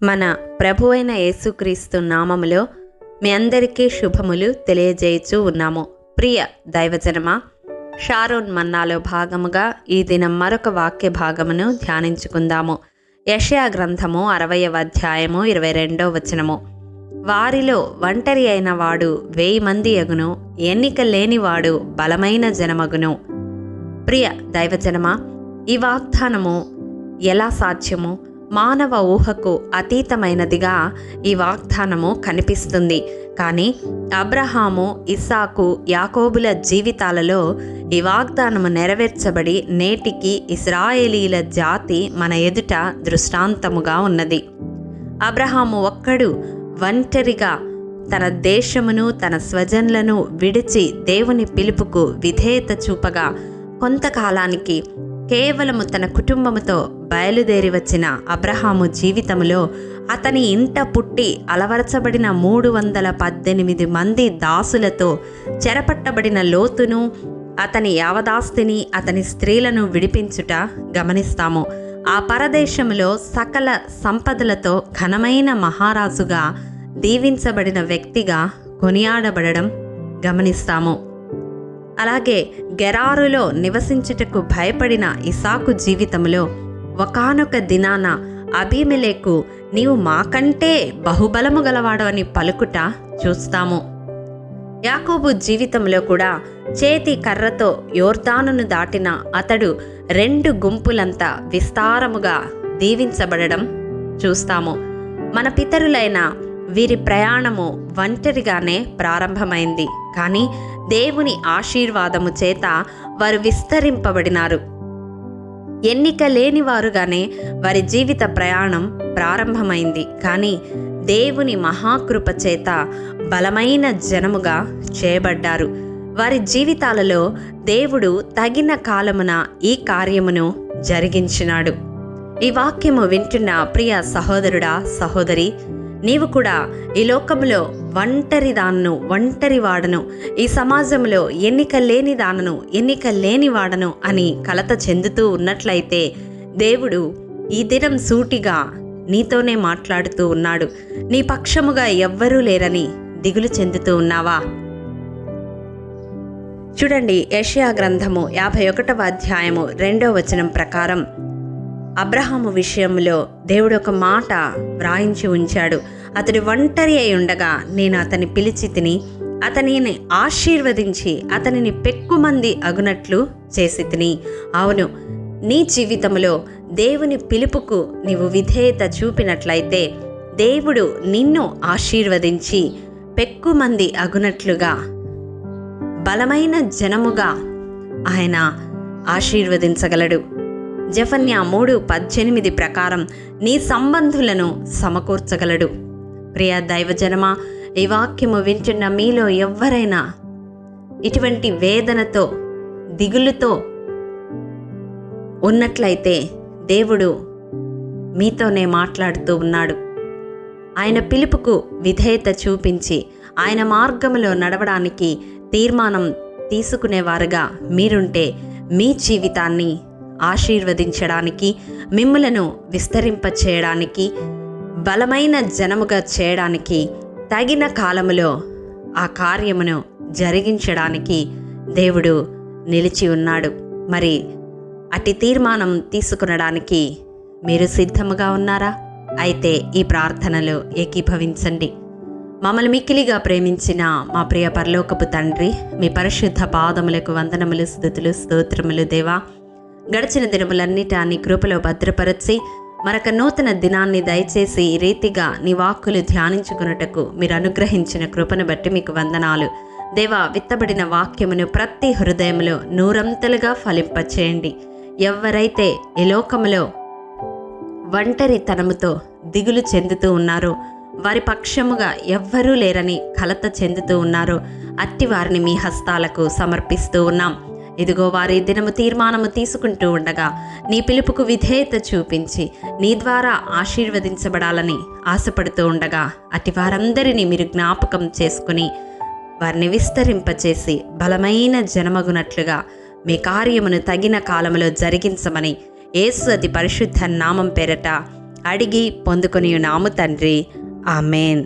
మన ప్రభువైన యేసుక్రీస్తు నామములో మీ అందరికీ శుభములు తెలియజేయచ్చు ఉన్నాము. ప్రియ దైవజనమా, షారోన్ మన్నాలో భాగముగా ఈ దినం మరొక వాక్య భాగమును ధ్యానించుకుందాము. యెషయా గ్రంథము 60వ అధ్యాయము 22వ వచనము. వారిలో ఒంటరి అయిన వాడు 1000 మంది అగును, ఎన్నిక లేనివాడు బలమైన జనమగును. ప్రియ దైవజనమా, ఈ వాగ్దానము ఎలా సాధ్యము? మానవ ఊహకు అతీతమైనదిగా ఈ వాగ్దానము కనిపిస్తుంది. కానీ అబ్రహాము, ఇస్సాకు, యాకోబుల జీవితాలలో ఈ వాగ్దానము నెరవేర్చబడి నేటికి ఇశ్రాయేలీల జాతి మన ఎదుట దృష్టాంతముగా ఉన్నది. అబ్రహాము ఒక్కడు ఒంటరిగా తన దేశమును తన స్వజనులను విడిచి దేవుని పిలుపుకు విధేయత చూపగా కొంతకాలానికి కేవలము తన కుటుంబముతో బయలుదేరి వచ్చిన అబ్రహాము జీవితములో అతని ఇంట పుట్టి అలవరచబడిన 318 మంది దాసులతో చెరపట్టబడిన లోతును, అతని యావదాస్తిని, అతని స్త్రీలను విడిపించుట గమనిస్తాము. ఆ పరదేశములో సకల సంపదలతో ఘనమైన మహారాజుగా దీవించబడిన వ్యక్తిగా కొనియాడబడడం గమనిస్తాము. అలాగే గెరారులో నివసించుటకు భయపడిన ఇసాకు జీవితంలో ఒకానొక దినాన అబీమెలెకు నీవు మాకంటే బహుబలము గలవాడవని పలుకుట చూస్తాము. యాకోబు జీవితంలో కూడా చేతి కర్రతో యోర్దానును దాటిన అతడు 2 గుంపులంతా విస్తారముగా దీవించబడడం చూస్తాము. మన పితరులైన వీరి ప్రయాణము ఒంటరిగానే ప్రారంభమైంది. కానీ దేవుని ఆశీర్వాదము చేత వారు విస్తరింపబడినారు. ఎన్నిక లేని వారుగానే వారి జీవిత ప్రయాణం ప్రారంభమైంది. కానీ దేవుని మహాకృప చేత బలమైన జనముగా చేయబడ్డారు. వారి జీవితాలలో దేవుడు తగిన కాలమున ఈ కార్యమును జరిగించినాడు. ఈ వాక్యము వింటున్న ప్రియ సహోదరుడా, సహోదరి, నీవు కూడా ఈ లోకంలో ఒంటరి వాడను, ఈ సమాజంలో ఎన్నిక లేని దానను, ఎన్నిక లేని వాడను అని కలత చెందుతూ ఉన్నట్లయితే దేవుడు ఈ దినం సూటిగా నీతోనే మాట్లాడుతూ ఉన్నాడు. నీ పక్షముగా ఎవ్వరూ లేరని దిగులు చెందుతూ ఉన్నావా? చూడండి, యెషయా గ్రంథము 51వ అధ్యాయము 2వ వచనం ప్రకారం అబ్రహాము విషయంలో దేవుడు ఒక మాట వ్రాయించి ఉంచాడు. అతడు ఒంటరి అయి ఉండగా నేను అతని పిలిచి తిని అతనిని ఆశీర్వదించి అతనిని పెక్కుమంది అగునట్లు చేసి తిని. అవును, నీ జీవితంలో దేవుని పిలుపుకు నీవు విధేయత చూపినట్లయితే దేవుడు నిన్ను ఆశీర్వదించి పెక్కుమంది అగునట్లుగా బలమైన జనముగా ఆయన ఆశీర్వదించగలడు. జెఫన్యా 3:18 ప్రకారం నీ సంబంధులను సమకూర్చగలడు. ప్రియ దైవజనమా, ఈ వాక్యము వింటున్న మీలో ఎవ్వరైనా ఇటువంటి వేదనతో, దిగులుతో ఉన్నట్లయితే దేవుడు మీతోనే మాట్లాడుతూ ఉన్నాడు. ఆయన పిలుపుకు విధేయత చూపించి ఆయన మార్గములో నడవడానికి తీర్మానం తీసుకునేవారుగా మీరుంటే మీ జీవితాన్ని ఆశీర్వదించడానికి, మిమ్ములను విస్తరింపచేయడానికి, బలమైన జనముగా చేయడానికి, తగిన కాలములో ఆ కార్యమును జరిగించడానికి దేవుడు నిలిచి ఉన్నాడు. మరి అట్టి తీర్మానం తీసుకునడానికి మీరు సిద్ధముగా ఉన్నారా? అయితే ఈ ప్రార్థనలో ఏకీభవించండి. మమ్మల్ని మిక్కిలిగా ప్రేమించిన మా ప్రియ పరలోకపు తండ్రి, మీ పరిశుద్ధ పాదములకు వందనములు, స్తుతులు, స్తోత్రములు. దేవా, గడిచిన దినములన్నిటా నీ కృపలో భద్రపరచి మరొక నూతన దినాన్ని దయచేసి ఈ రీతిగా నీ వాక్కులు ధ్యానించుకున్నటకు మీరు అనుగ్రహించిన కృపను బట్టి మీకు వందనాలు. దేవా, విత్తబడిన వాక్యమును ప్రతి హృదయంలో 100 ఫలింపచేయండి. ఎవరైతే ఈ లోకములో ఒంటరితనముతో దిగులు చెందుతూ ఉన్నారో, వారి పక్షముగా ఎవ్వరూ లేరని కలత చెందుతూ ఉన్నారో, అట్టి వారిని మీ హస్తాలకు సమర్పిస్తూ ఉన్నాం. ఇదిగో, వారి దినము తీర్మానము తీసుకుంటూ ఉండగా నీ పిలుపుకు విధేయత చూపించి నీ ద్వారా ఆశీర్వదించబడాలని ఆశపడుతూ ఉండగా అట్టి వారందరినీ మీరు జ్ఞాపకం చేసుకుని వారిని విస్తరింపచేసి బలమైన జనమగునట్లుగా మీ కార్యమును తగిన కాలములో జరిగించమని యేసు అతి పరిశుద్ధ నామం పేరట అడిగి పొందుకొని ఉన్నాము తండ్రి. ఆమెన్.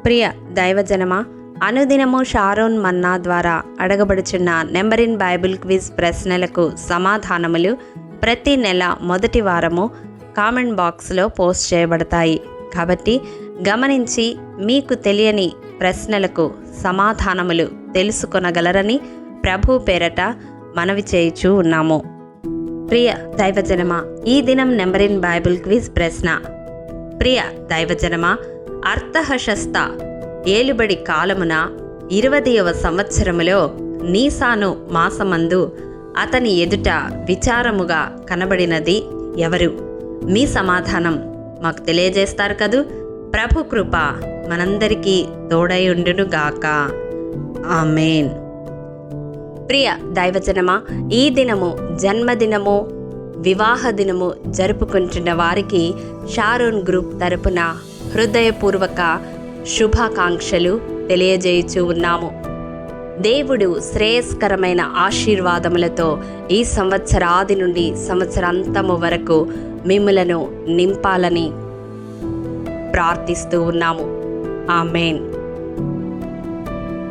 ప్రియ దైవజనమా, అనుదినము షారోన్ మన్నా ద్వారా అడగబడుచున్న నెంబర్ ఇన్ బైబిల్ క్విజ్ ప్రశ్నలకు సమాధానములు ప్రతి నెల మొదటి వారము కామెంట్ బాక్స్లో పోస్ట్ చేయబడతాయి. కాబట్టి గమనించి మీకు తెలియని ప్రశ్నలకు సమాధానములు తెలుసుకొనగలరని ప్రభు పేరట మనవి చేయుచూ ఉన్నాము. ప్రియ దైవజనమా, ఈ దినం నెంబర్ ఇన్ బైబిల్ క్విజ్ ప్రశ్న. ప్రియ దైవజనమా, అర్థహశస్త ఏలుబడి కాలమున 20వ సంవత్సరములో నీసాను మాసమందు అతని ఎదుట విచారముగా కనబడినది ఎవరు? మీ సమాధానం మాకు తెలియజేస్తారు కదూ. ప్రభు కృప మనందరికీ తోడై ఉండునుగాక. ఆమెన్. ప్రియ దైవజనమా, ఈ దినము జన్మదినము, వివాహ దినము జరుపుకుంటున్న వారికి షారోన్ గ్రూప్ తరపున హృదయపూర్వక శుభాకాంక్షలు తెలియజేయుచూ ఉన్నాము. దేవుడు శ్రేయస్కరమైన ఆశీర్వాదములతో ఈ సంవత్సరాది నుండి సంవత్సరాంతము వరకు మిమ్ములను నింపాలని ప్రార్థిస్తూ ఉన్నాము. ఆమెన్.